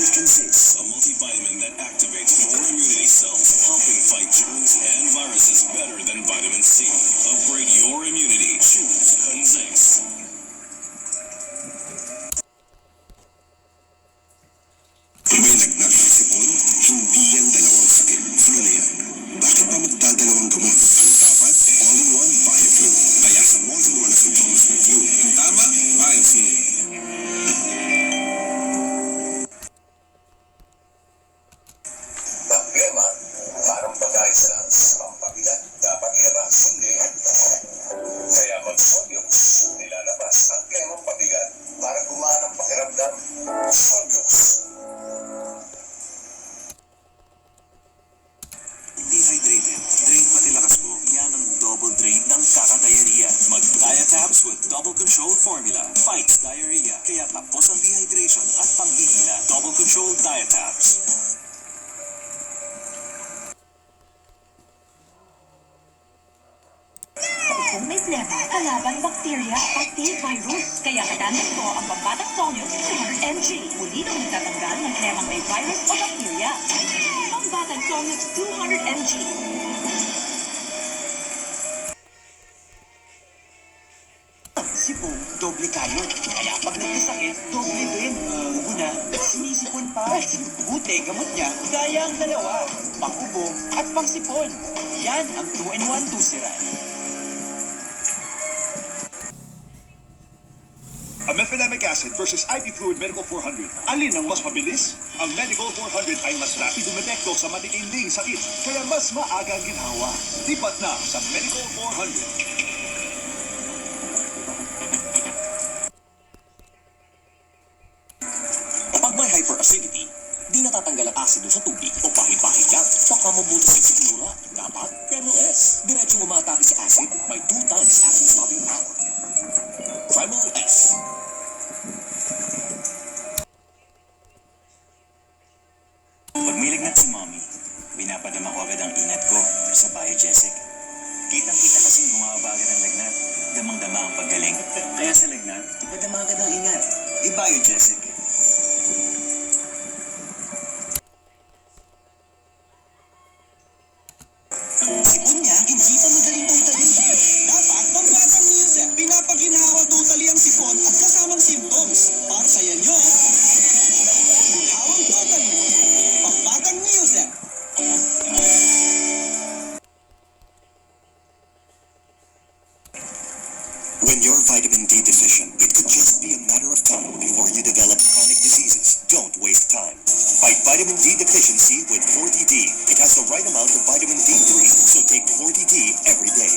Consist, a multivitamin that activates your immunity cells, helping fight germs and viruses better than vitamin C. Upgrade your immunity. Choose Consist. May lagnat ng sipon, hindi yan dalawang sakit. Flu na yan. Bakit pa magdadalawang gamot? Ang dapat, all-in-one BioFlu. Kaya sa more than one symptoms ng flu, ang tama, BioFlu. Problema, parang pagkain sa lungs, pampabigat, dapat ilabas, hindi. Kaya mag-Solux, nilalabas ang klemang pabigat para gumaan ang pakiramdam. Solux. Dehydrated, drain pati lakas mo. Yan ang double drain ng kaka-diarrhea. Mag-Diatabs with double control formula. Fights diarrhea. Kaya tapos ang dehydration at panghihina. Double control Diatabs. Kung may pleba, kalaban bakterya at virus. Kaya kadamit ko ang pambatang Solux 200 mg. Muli nang nagtatanggal ng plemang may virus o bakterya. Pambatang Solux 200 mg. Sipon, doble kayo. Kaya pag nagkasakit, doble din. Ubo na, sinisipon pa. Buti, gamot niya, gaya ang dalawa. Pang-ubo at pang-sipon. Yan ang 2-in-1 Tusiran. A mefenamic acid versus IP Fluid Medical 400. Alin ang mas mabilis? Ang Medical 400 ay mas rapid dumepekto sa matitinding sakit, kaya mas maaga ang ginhawa. Lipat na sa Medical 400. Kapag may hyperacidity, di natatanggal ang asido sa tubig o pahid-pahid lang. Baka mabutas ang sikmura. Dapat, Premo S. Diretsong umatake sa acid, may 2 times acid stopping power. Premo S. Pag may lagnat si Mommy, pinapadama ko agad ang inat ko sa Biogesic. Kitang-kita kasing bumaba agad ang lagnat. Damang-dama ang paggaling. Kaya sa lagnat, ipadama agad ang ingat. I-Biogesic. Sipon niya, hindi pa magaling totally. Dapat, pambatang Nielsen. Pinapaginhawa totally ang sipon at kasamang symptoms. Para sa yan yun. Ginhawang totally. Pambatang Nielsen. When you're vitamin D deficient, it could just be a matter of time before you develop chronic diseases. Don't waste time. Fight vitamin D deficiency with 40D. It has the right amount of vitamin D3, so take 40D every day.